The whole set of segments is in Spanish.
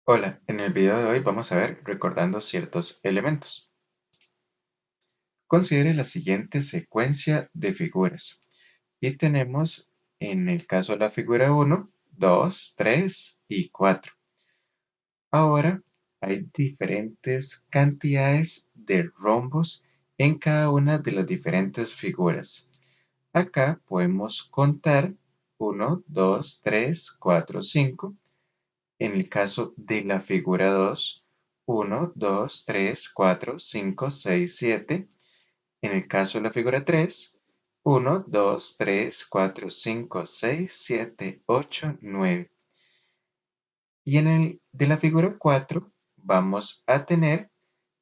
Hola, en el video de hoy vamos a ver recordando ciertos elementos. Considere la siguiente secuencia de figuras y tenemos en el caso de la figura 1, 2, 3 y 4. Ahora hay diferentes cantidades de rombos en cada una de las diferentes figuras. Acá podemos contar 1, 2, 3, 4, 5. En el caso de la figura 2, 1, 2, 3, 4, 5, 6, 7. En el caso de la figura 3, 1, 2, 3, 4, 5, 6, 7, 8, 9. Y en el de la figura 4 vamos a tener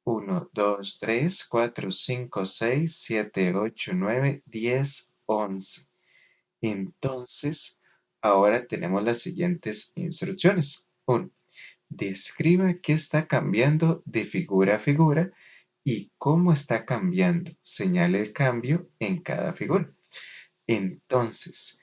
1, 2, 3, 4, 5, 6, 7, 8, 9, 10, 11. Entonces, ahora tenemos las siguientes instrucciones. 1. Describa qué está cambiando de figura a figura y cómo está cambiando. Señale el cambio en cada figura. Entonces,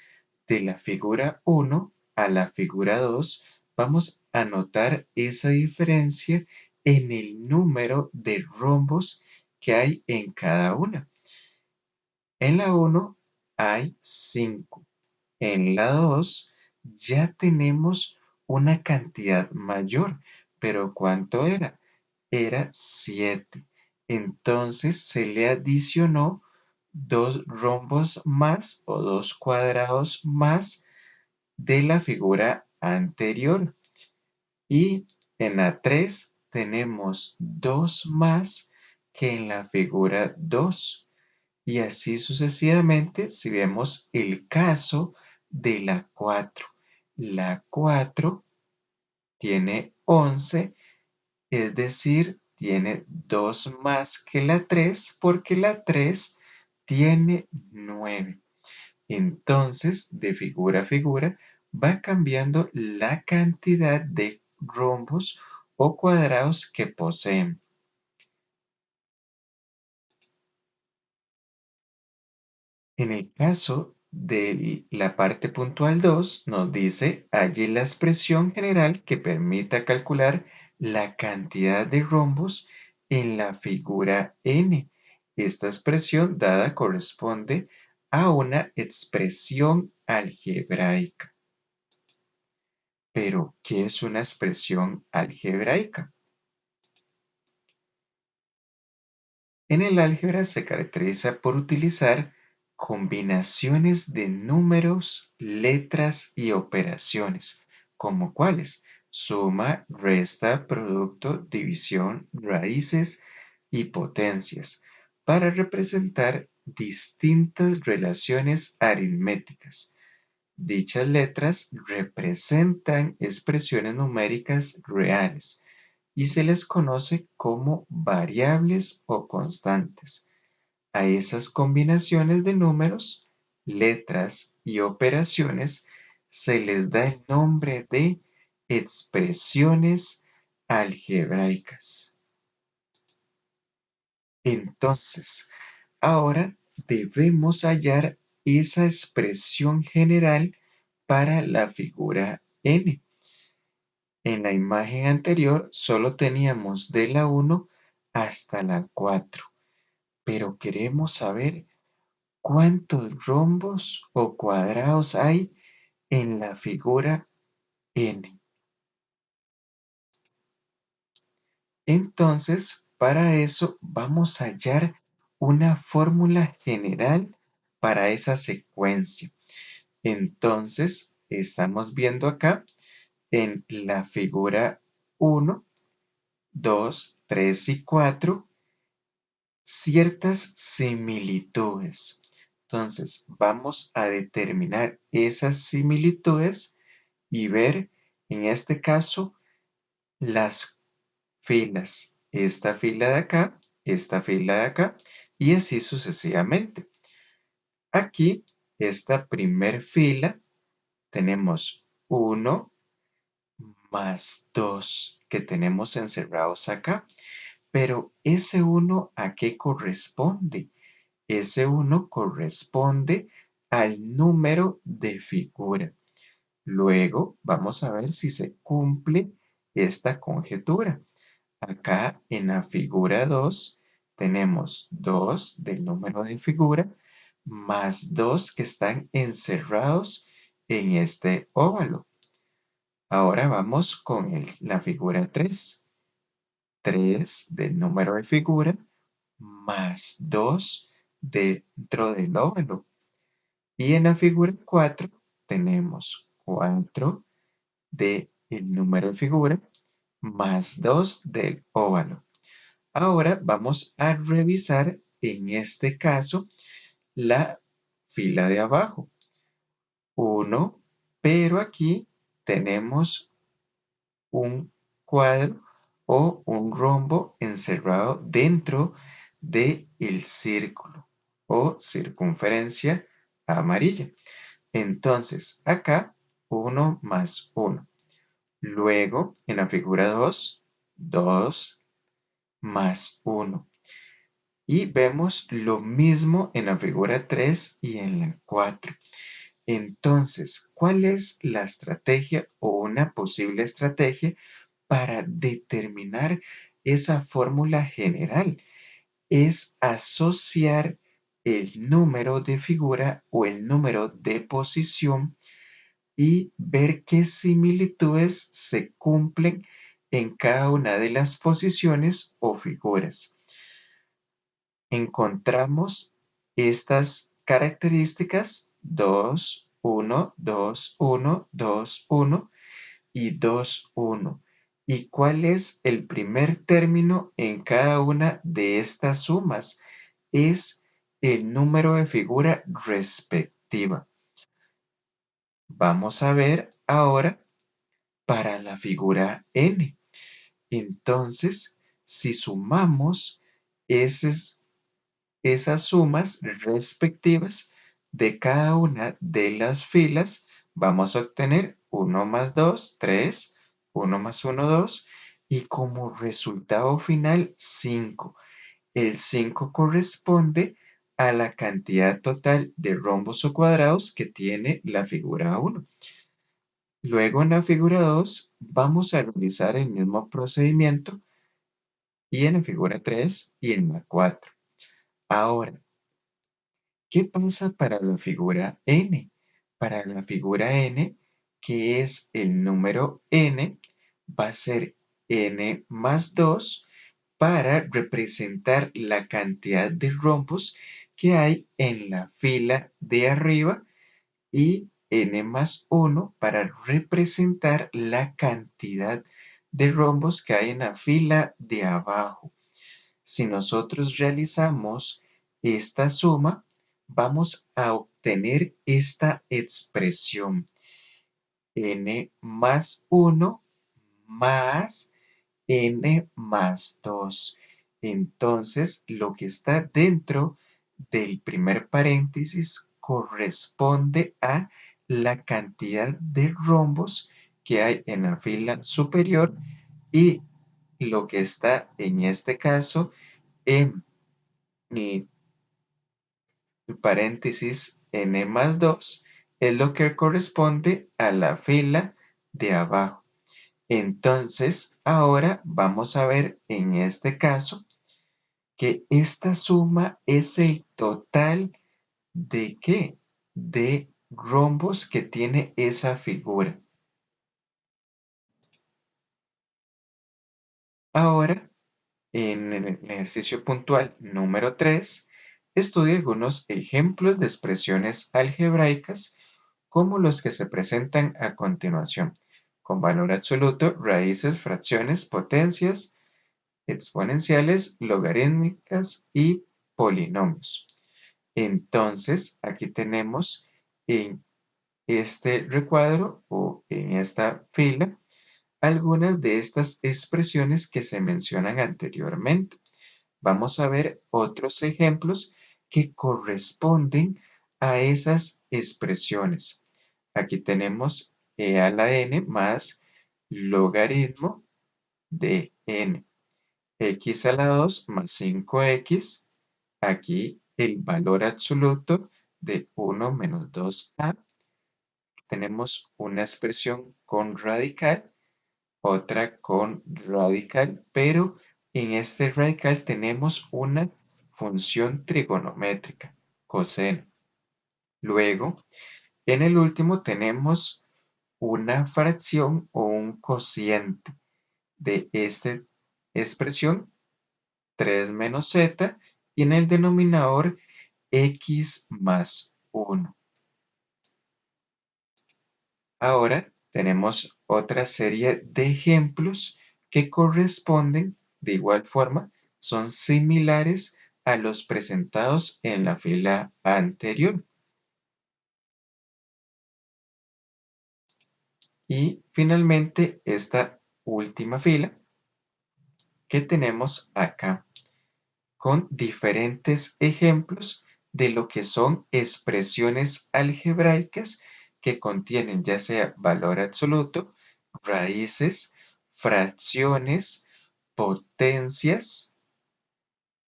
de la figura 1 a la figura 2, vamos a notar esa diferencia en el número de rombos que hay en cada una. En la 1 hay 5. En la 2 ya tenemos una cantidad mayor, pero ¿cuánto era? Era 7. Entonces se le adicionó dos rombos más o dos cuadrados más de la figura anterior. Y en la 3 tenemos dos más que en la figura 2. Y así sucesivamente si vemos el caso de la 4. La 4 tiene 11, es decir, tiene 2 más que la 3 porque la 3 tiene 9. Entonces, de figura a figura, va cambiando la cantidad de rombos o cuadrados que poseen. En el caso de la parte puntual 2, nos dice, halle la expresión general que permita calcular la cantidad de rombos en la figura n. Esta expresión dada corresponde a una expresión algebraica. Pero, ¿qué es una expresión algebraica? En el álgebra se caracteriza por utilizar combinaciones de números, letras y operaciones, como cuáles: suma, resta, producto, división, raíces y potencias, para representar distintas relaciones aritméticas. Dichas letras representan expresiones numéricas reales y se les conoce como variables o constantes. A esas combinaciones de números, letras y operaciones se les da el nombre de expresiones algebraicas. Entonces, ahora debemos hallar esa expresión general para la figura n. En la imagen anterior solo teníamos de la 1 hasta la 4, pero queremos saber cuántos rombos o cuadrados hay en la figura n. Entonces, para eso vamos a hallar una fórmula general para esa secuencia. Entonces, estamos viendo acá en la figura 1, 2, 3 y 4 ciertas similitudes. Entonces, vamos a determinar esas similitudes y ver, en este caso, las filas. Esta fila de acá, esta fila de acá, y así sucesivamente. Aquí, esta primer fila, tenemos 1 más 2 que tenemos encerrados acá. Pero ese 1, ¿a qué corresponde? Ese 1 corresponde al número de figura. Luego vamos a ver si se cumple esta conjetura. Acá en la figura 2 tenemos 2 del número de figura más 2 que están encerrados en este óvalo. Ahora vamos con la figura 3. 3 del número de figura más 2 dentro del óvalo. Y en la figura 4 tenemos 4 del número de figura más 2 del óvalo. Ahora vamos a revisar en este caso la fila de abajo. 1, pero aquí tenemos un cuadro o un rombo encerrado dentro del círculo o circunferencia amarilla. Entonces, acá 1 más 1. Luego, en la figura 2, 2 más 1. Y vemos lo mismo en la figura 3 y en la 4. Entonces, ¿cuál es la estrategia o una posible estrategia para determinar esa fórmula general? Es asociar el número de figura o el número de posición y ver qué similitudes se cumplen en cada una de las posiciones o figuras. Encontramos estas características 2, 1, 2, 1, 2, 1 y 2, 1. ¿Y cuál es el primer término en cada una de estas sumas? Es el número de figura respectiva. Vamos a ver ahora para la figura n. Entonces, si sumamos esas sumas respectivas de cada una de las filas, vamos a obtener 1 más 2, 3, 1 más 1, 2, y como resultado final 5. El 5 corresponde a la cantidad total de rombos o cuadrados que tiene la figura 1. Luego en la figura 2 vamos a realizar el mismo procedimiento y en la figura 3 y en la 4. Ahora, ¿qué pasa para la figura n? Para la figura n, que es el número n, va a ser n más 2 para representar la cantidad de rombos que hay en la fila de arriba y n más 1 para representar la cantidad de rombos que hay en la fila de abajo. Si nosotros realizamos esta suma, vamos a obtener esta expresión n más 1 más n más 2. Entonces, lo que está dentro del primer paréntesis corresponde a la cantidad de rombos que hay en la fila superior y lo que está en este caso en el paréntesis n más 2 es lo que corresponde a la fila de abajo. Entonces, ahora vamos a ver en este caso que esta suma es el total de ¿qué? De rombos que tiene esa figura. Ahora, en el ejercicio puntual número 3, estudia algunos ejemplos de expresiones algebraicas como los que se presentan a continuación, con valor absoluto, raíces, fracciones, potencias, exponenciales, logarítmicas y polinomios. Entonces, aquí tenemos en este recuadro o en esta fila algunas de estas expresiones que se mencionan anteriormente. Vamos a ver otros ejemplos que corresponden a esas expresiones. Aquí tenemos e a la n más logaritmo de n. X a la 2 más 5x. Aquí el valor absoluto de 1 menos 2a. Tenemos una expresión con radical otra con radical, pero en este radical tenemos una función trigonométrica, coseno. Luego, en el último tenemos una fracción o un cociente de esta expresión, 3 menos z, y en el denominador x más 1. Ahora tenemos otra serie de ejemplos que corresponden, de igual forma, son similares a los presentados en la fila anterior. Y finalmente esta última fila que tenemos acá, con diferentes ejemplos de lo que son expresiones algebraicas que contienen ya sea valor absoluto, raíces, fracciones, potencias,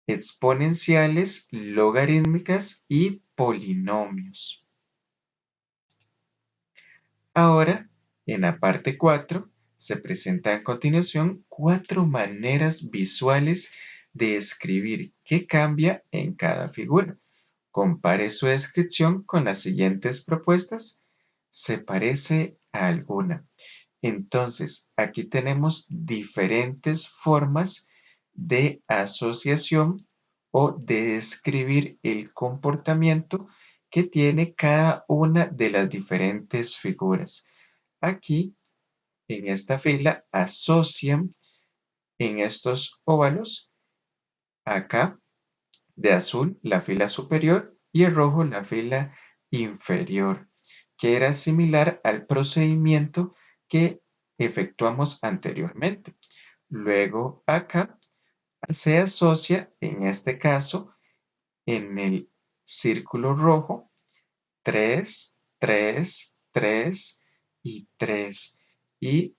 exponenciales, logarítmicas y polinomios. Ahora, en la parte 4, se presentan a continuación 4 maneras visuales de escribir qué cambia en cada figura. Compare su descripción con las siguientes propuestas. ¿Se parece a alguna? Entonces, aquí tenemos diferentes formas de asociación o de describir el comportamiento que tiene cada una de las diferentes figuras. Aquí, en esta fila, asocian en estos óvalos, acá de azul la fila superior y el rojo la fila inferior, que era similar al procedimiento que efectuamos anteriormente. Luego acá se asocia, en este caso, en el círculo rojo, 3, 3, 3 y 3. Y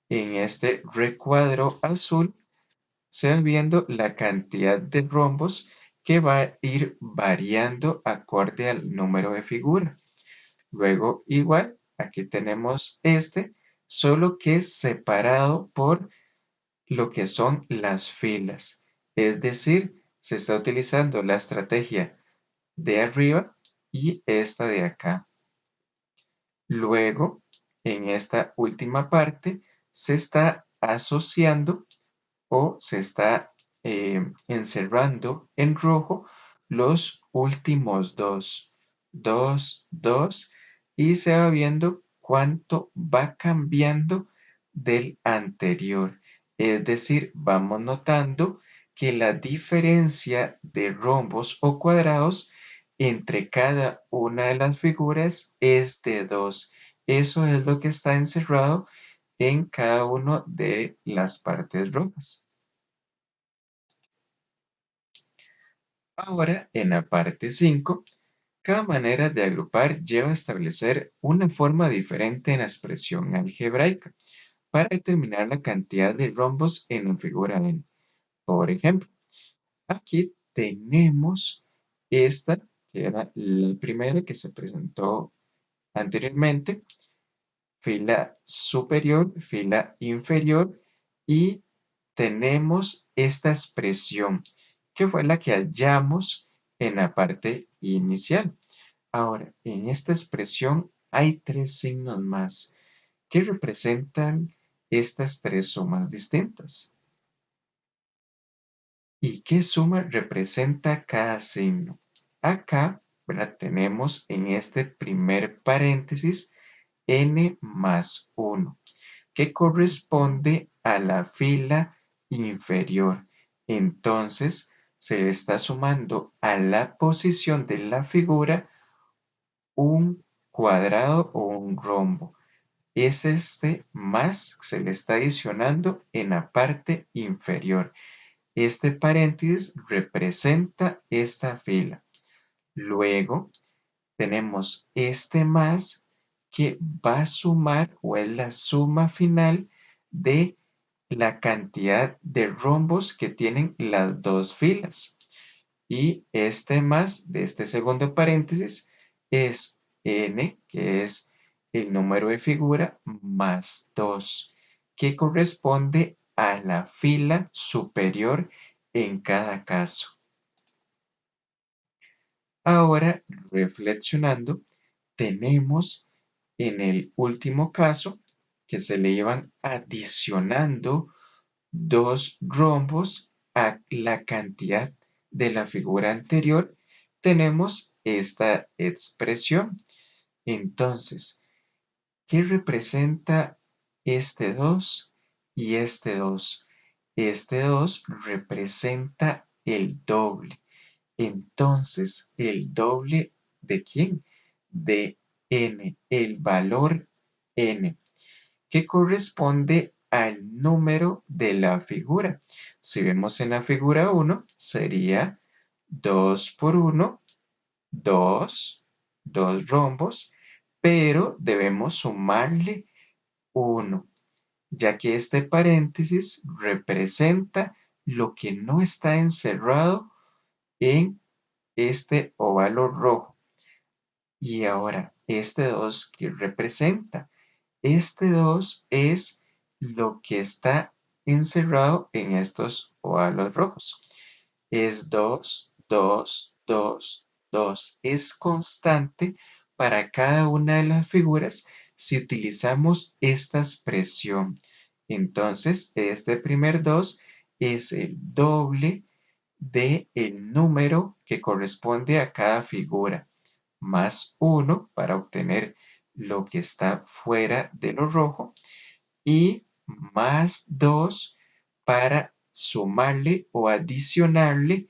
en este recuadro azul se va viendo la cantidad de rombos que va a ir variando acorde al número de figura. Luego, igual, aquí tenemos este, solo que es separado por lo que son las filas. Es decir, se está utilizando la estrategia de arriba y esta de acá. Luego, en esta última parte, se está asociando o se está encerrando en rojo los últimos dos, 2, 2, y se va viendo cuánto va cambiando del anterior. Es decir, vamos notando que la diferencia de rombos o cuadrados entre cada una de las figuras es de 2. Eso es lo que está encerrado en cada una de las partes rojas. Ahora, en la parte 5, cada manera de agrupar lleva a establecer una forma diferente en la expresión algebraica para determinar la cantidad de rombos en la figura N. Por ejemplo, aquí tenemos esta, que era la primera que se presentó anteriormente, fila superior, fila inferior, y tenemos esta expresión, que fue la que hallamos en la parte inicial. Ahora, en esta expresión hay 3 signos más que representan estas 3 sumas distintas. ¿Y qué suma representa cada signo? Acá, ¿verdad? Tenemos en este primer paréntesis n más 1, que corresponde a la fila inferior. Entonces, se le está sumando a la posición de la figura un cuadrado o un rombo. Es este más, se le está adicionando en la parte inferior. Este paréntesis representa esta fila. Luego tenemos este más que va a sumar o es la suma final de la cantidad de rombos que tienen las dos filas. Y este más de este segundo paréntesis es n, que es el número de figura, más 2. que corresponde a la fila superior en cada caso. Ahora, reflexionando, tenemos en el último caso que se le iban adicionando dos rombos a la cantidad de la figura anterior, tenemos esta expresión. Entonces, ¿qué representa este 2 y este 2? Este 2 representa el doble. Entonces, ¿el doble de quién? De n, el valor n, que corresponde al número de la figura. Si vemos en la figura 1, sería 2 por 1, 2, 2 rombos, pero debemos sumarle 1, ya que este paréntesis representa lo que no está encerrado en este óvalo rojo. Y ahora, este 2, ¿qué representa? Este 2 es lo que está encerrado en estos óvalos rojos. Es 2, 2, 2, 2. Es constante para cada una de las figuras si utilizamos esta expresión. Entonces, este primer 2 es el doble del número que corresponde a cada figura, más 1 para obtener lo que está fuera de lo rojo y más 2 para sumarle o adicionarle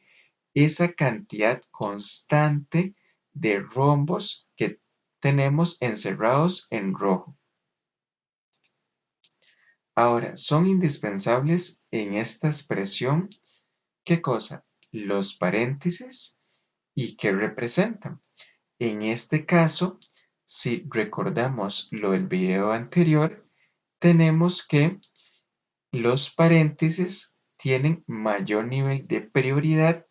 esa cantidad constante de rombos que tenemos encerrados en rojo. Ahora, son indispensables en esta expresión, ¿qué cosa? Los paréntesis y qué representan. En este caso, si recordamos lo del video anterior, tenemos que los paréntesis tienen mayor nivel de prioridad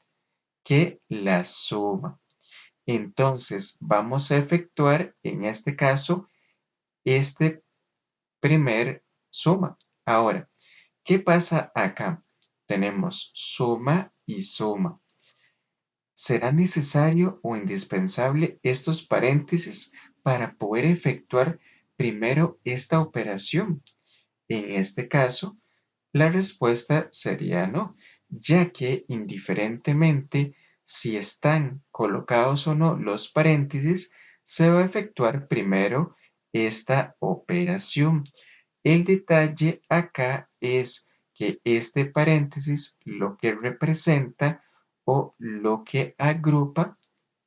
que la suma. Entonces, vamos a efectuar en este caso este primer suma. Ahora, ¿qué pasa acá? Tenemos suma y suma. ¿Será necesario o indispensable estos paréntesis para poder efectuar primero esta operación? En este caso, la respuesta sería no, ya que indiferentemente si están colocados o no los paréntesis, se va a efectuar primero esta operación. El detalle acá es que este paréntesis lo que representa o lo que agrupa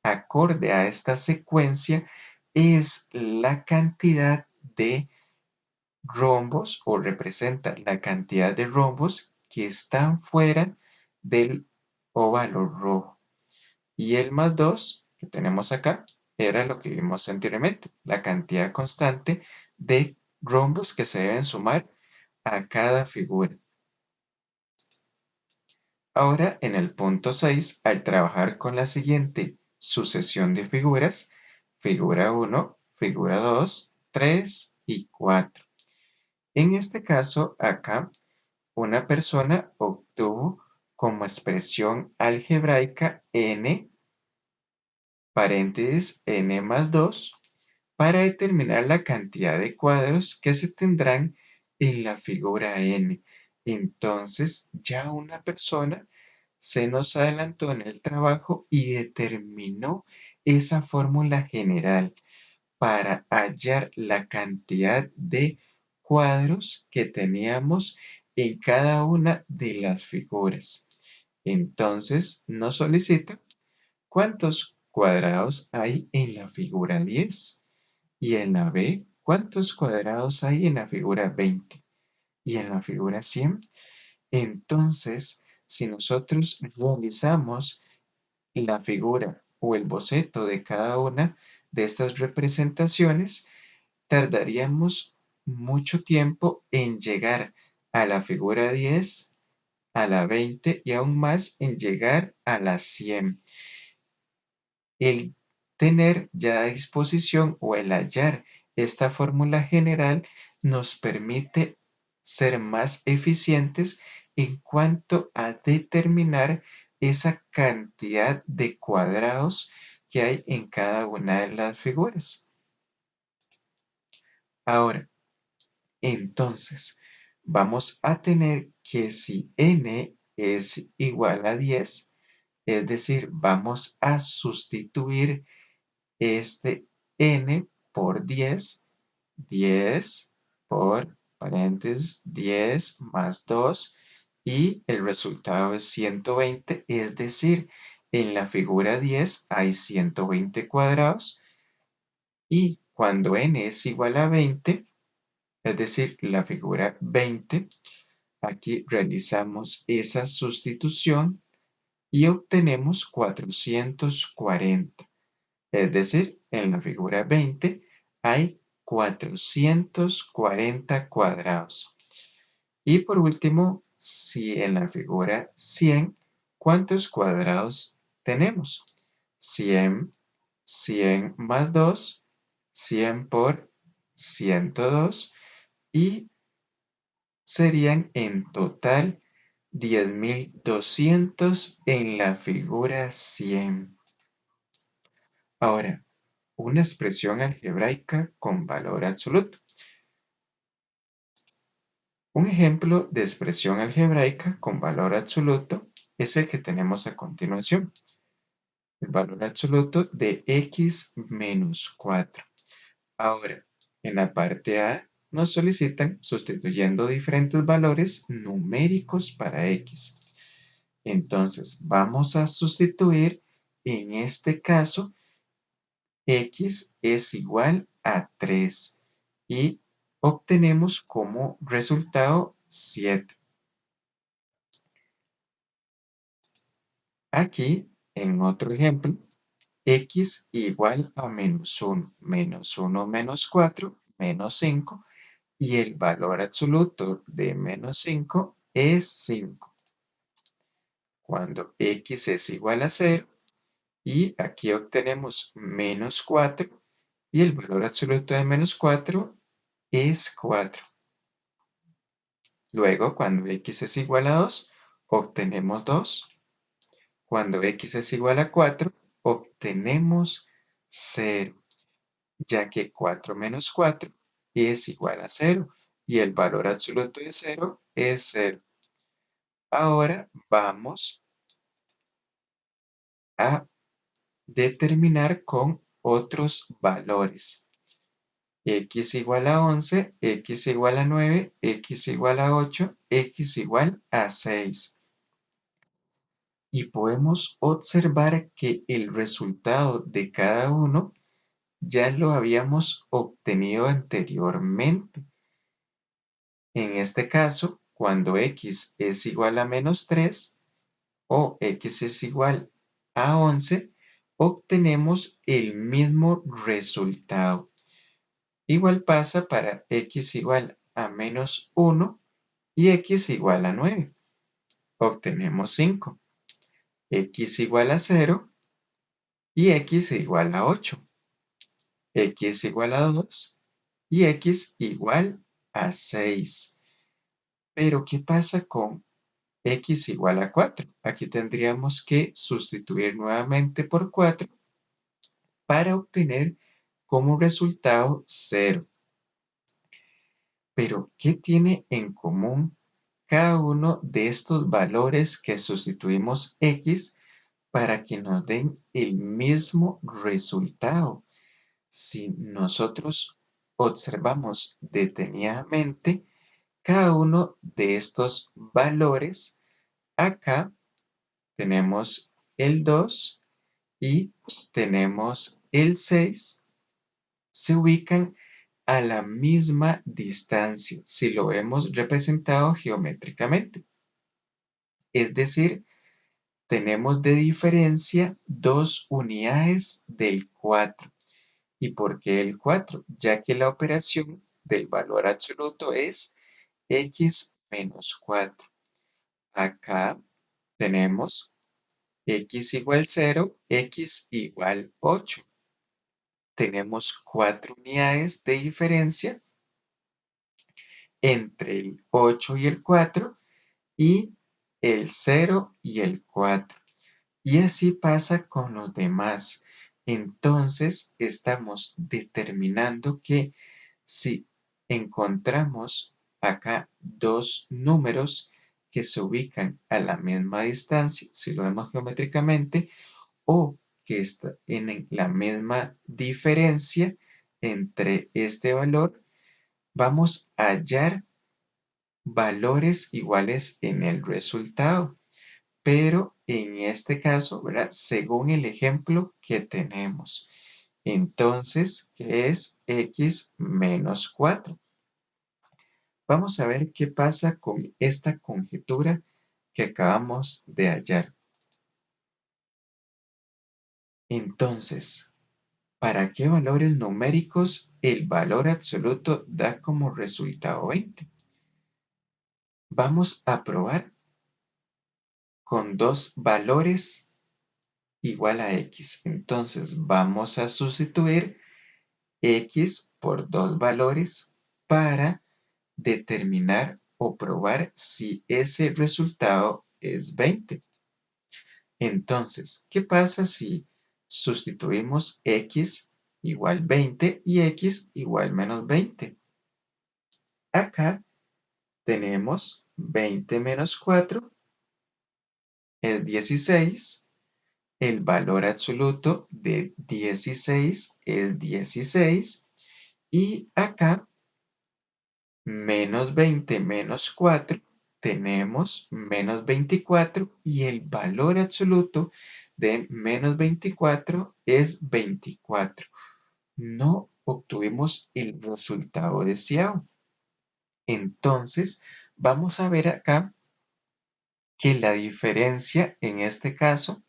acorde a esta secuencia es la cantidad de rombos o representa la cantidad de rombos que están fuera del óvalo rojo. Y el más 2 que tenemos acá era lo que vimos anteriormente, la cantidad constante de rombos que se deben sumar a cada figura. Ahora, en el punto 6, al trabajar con la siguiente sucesión de figuras, figura 1, figura 2, 3 y 4. En este caso, acá, una persona obtuvo como expresión algebraica n, paréntesis n más 2, para determinar la cantidad de cuadros que se tendrán en la figura n. Entonces, ya una persona se nos adelantó en el trabajo y determinó esa fórmula general para hallar la cantidad de cuadros que teníamos en cada una de las figuras. Entonces nos solicita cuántos cuadrados hay en la figura 10 y en la B cuántos cuadrados hay en la figura 20 y en la figura 100. Entonces, si nosotros realizamos la figura o el boceto de cada una de estas representaciones, tardaríamos mucho tiempo en llegar a la figura 10, a la 20 y aún más en llegar a la 100. El tener ya a disposición o el hallar esta fórmula general nos permite ser más eficientes en cuanto a determinar esa cantidad de cuadrados que hay en cada una de las figuras. Ahora, entonces, vamos a tener que si n es igual a 10, es decir, vamos a sustituir este n por 10, 10 por paréntesis 10 más 2 y el resultado es 120, es decir, en la figura 10 hay 120 cuadrados y cuando n es igual a 20, es decir, la figura 20, aquí realizamos esa sustitución y obtenemos 440. Es decir, en la figura 20 hay 440 cuadrados. Y por último, si en la figura 100, ¿cuántos cuadrados tenemos? 100, 100 más 2, 100 por 102 y serían en total 10.200 en la figura 100. Ahora, una expresión algebraica con valor absoluto. Un ejemplo de expresión algebraica con valor absoluto es el que tenemos a continuación. El valor absoluto de x menos 4. Ahora, en la parte A nos solicitan sustituyendo diferentes valores numéricos para x. Entonces, vamos a sustituir en este caso x es igual a 3 y obtenemos como resultado 7. Aquí, en otro ejemplo, x igual a menos 1 menos 4, menos 5, y el valor absoluto de menos 5 es 5. Cuando x es igual a 0, y aquí obtenemos menos 4, y el valor absoluto de menos 4 es 4. Luego, cuando x es igual a 2, obtenemos 2. Cuando x es igual a 4, obtenemos 0, ya que 4 menos 4 es igual a 0 y el valor absoluto de 0 es 0. Ahora vamos a determinar con otros valores. X igual a 11, x igual a 9, x igual a 8, x igual a 6. Y podemos observar que el resultado de cada uno ya lo habíamos obtenido anteriormente. En este caso, cuando x es igual a menos 3 o x es igual a 11, obtenemos el mismo resultado. Igual pasa para x igual a menos 1 y x igual a 9. Obtenemos 5. X igual a 0 y x igual a 8. X igual a 2 y x igual a 6. Pero, ¿qué pasa con x igual a 4? Aquí tendríamos que sustituir nuevamente por 4 para obtener como resultado 0. Pero, ¿qué tiene en común cada uno de estos valores que sustituimos x para que nos den el mismo resultado? Si nosotros observamos detenidamente cada uno de estos valores, acá tenemos el 2 y tenemos el 6, se ubican a la misma distancia si lo vemos representado geométricamente. Es decir, tenemos de diferencia 2 unidades del 4. ¿Y por qué el 4? Ya que la operación del valor absoluto es x menos 4. Acá tenemos x igual 0, x igual 8. Tenemos 4 unidades de diferencia entre el 8 y el 4 y el 0 y el 4. Y así pasa con los demás. Entonces estamos determinando que si encontramos acá dos números que se ubican a la misma distancia, si lo vemos geométricamente, o que está en la misma diferencia entre este valor, vamos a hallar valores iguales en el resultado. Pero en este caso, ¿verdad? Según el ejemplo que tenemos. Entonces, ¿qué es x menos 4? Vamos a ver qué pasa con esta conjetura que acabamos de hallar. Entonces, ¿para qué valores numéricos el valor absoluto da como resultado 20? Vamos a probar con dos valores igual a x. Entonces, vamos a sustituir x por dos valores para determinar o probar si ese resultado es 20. Entonces, ¿qué pasa si sustituimos x igual 20 y x igual menos 20? Acá tenemos 20 menos 4 es 16. El valor absoluto de 16 es 16. Y acá menos 20 menos 4, tenemos menos 24 y el valor absoluto de menos 24 es 24. No obtuvimos el resultado deseado. Entonces, vamos a ver acá que la diferencia en este caso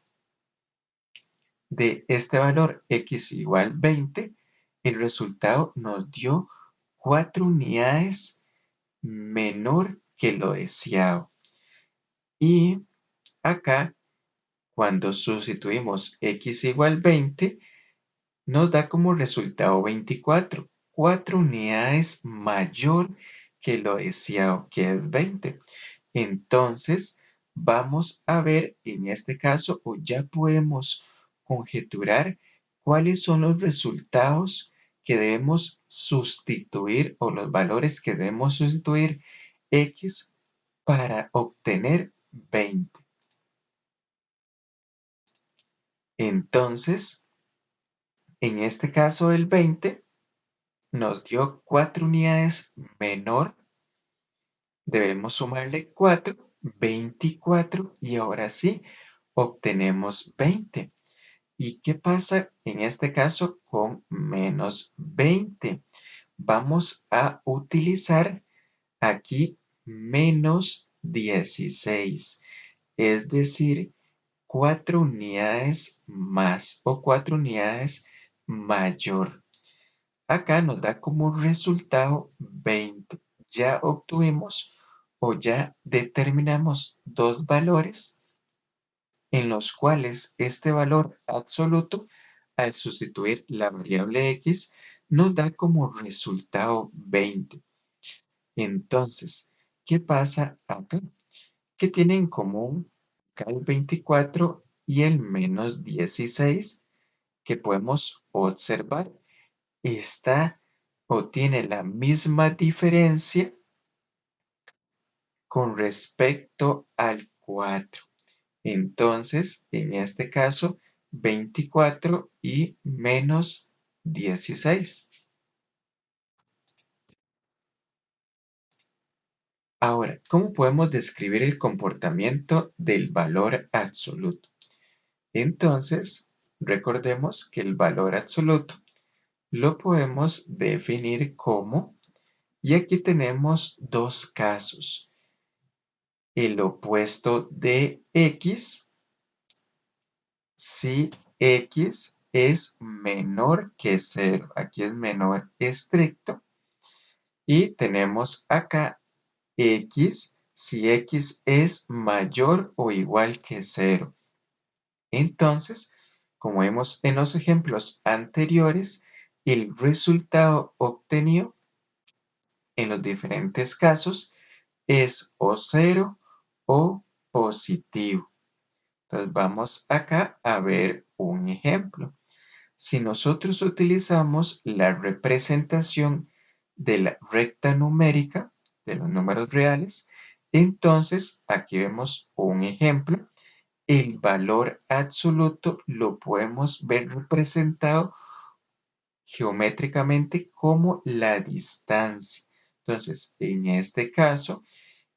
de este valor x igual 20, el resultado nos dio 4 unidades menor que lo deseado. Y acá, cuando sustituimos x igual 20, nos da como resultado 24, 4 unidades mayor que lo deseado, que es 20. Entonces, vamos a ver en este caso, o ya podemos conjeturar cuáles son los resultados que debemos sustituir o los valores que debemos sustituir x para obtener 20. Entonces, en este caso el 20 nos dio 4 unidades menor, debemos sumarle 4, 24 y ahora sí obtenemos 20. ¿Y qué pasa en este caso con menos 20? Vamos a utilizar aquí menos 16, es decir, 4 unidades más o 4 unidades mayor. Acá nos da como resultado 20. Ya obtuvimos o ya determinamos dos valores en los cuales este valor absoluto, al sustituir la variable x, nos da como resultado 20. Entonces, ¿qué pasa acá? ¿Qué tienen en común acá el 24 y el menos 16 que podemos observar? Está o tiene la misma diferencia con respecto al 4. Entonces, en este caso, 24 y menos 16. Ahora, ¿cómo podemos describir el comportamiento del valor absoluto? Entonces, recordemos que el valor absoluto lo podemos definir como, y aquí tenemos dos casos, el opuesto de x, si x es menor que 0, aquí es menor estricto, y tenemos acá x si x es mayor o igual que 0. Entonces, como vemos en los ejemplos anteriores, el resultado obtenido en los diferentes casos es o cero o positivo. Entonces vamos acá a ver un ejemplo. Si nosotros utilizamos la representación de la recta numérica de los números reales, entonces aquí vemos un ejemplo. El valor absoluto lo podemos ver representado geométricamente como la distancia. Entonces, en este caso,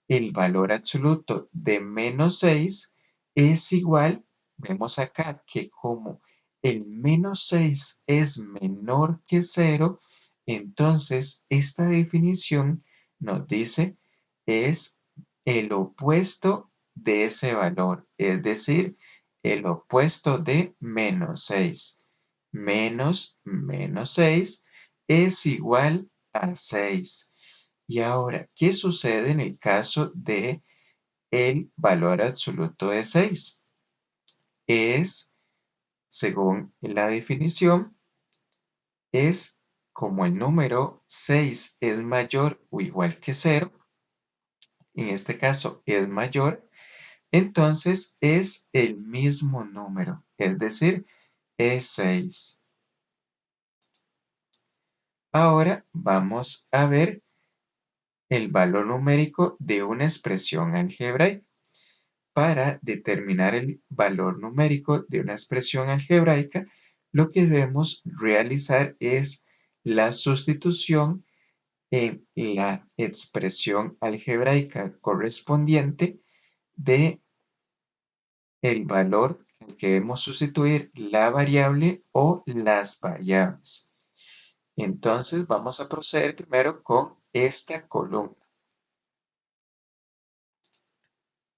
el valor absoluto de menos 6 es igual, vemos acá que como el menos 6 es menor que 0, entonces esta definición nos dice es el opuesto de ese valor, es decir, el opuesto de menos 6. Menos 6 es igual a 6. Y ahora, ¿qué sucede en el caso de el valor absoluto de 6? Es, según la definición, es como el número 6 es mayor o igual que 0, en este caso es mayor, entonces es el mismo número, es decir, es 6. Ahora vamos a ver el valor numérico de una expresión algebraica. Para determinar el valor numérico de una expresión algebraica, lo que debemos realizar es la sustitución en la expresión algebraica correspondiente de el valor al que debemos sustituir la variable o las variables. Entonces vamos a proceder primero con esta columna.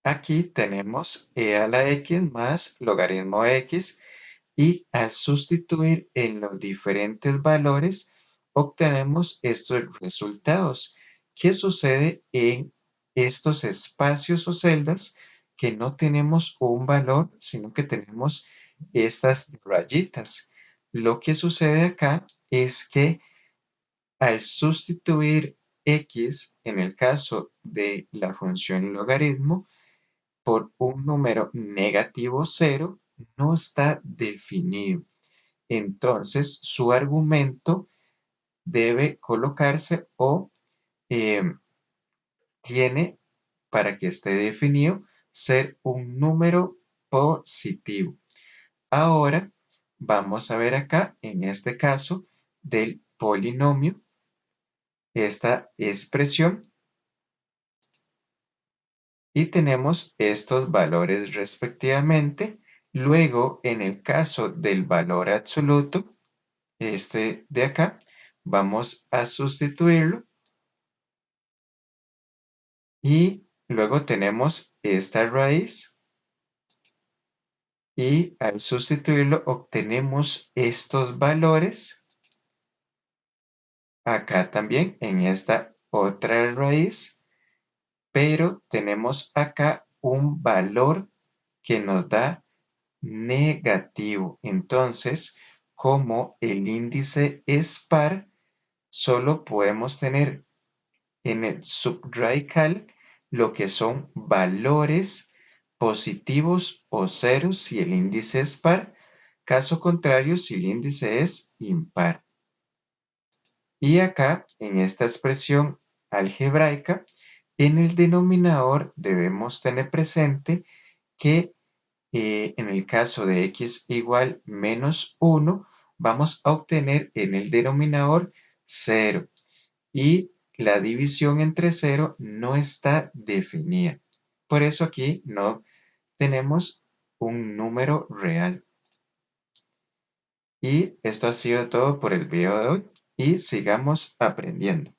Aquí tenemos e a la x más logaritmo de x y al sustituir en los diferentes valores obtenemos estos resultados. ¿Qué sucede en estos espacios o celdas que no tenemos un valor, sino que tenemos estas rayitas? Lo que sucede acá es que al sustituir x en el caso de la función logaritmo, por un número negativo 0 no está definido. Entonces, su argumento debe colocarse o eh, tiene, para que esté definido, ser un número positivo. Ahora, vamos a ver acá, en este caso, del polinomio, esta expresión y tenemos estos valores respectivamente. Luego, en el caso del valor absoluto, este de acá, vamos a sustituirlo y luego tenemos esta raíz y al sustituirlo obtenemos estos valores. Acá también en esta otra raíz, pero tenemos acá un valor que nos da negativo. Entonces, como el índice es par, solo podemos tener en el subradical lo que son valores positivos o ceros si el índice es par, caso contrario si el índice es impar. Y acá, en esta expresión algebraica, en el denominador debemos tener presente que en el caso de x igual menos 1, vamos a obtener en el denominador 0 y la división entre 0 no está definida. Por eso aquí no tenemos un número real. Y esto ha sido todo por el video de hoy y sigamos aprendiendo.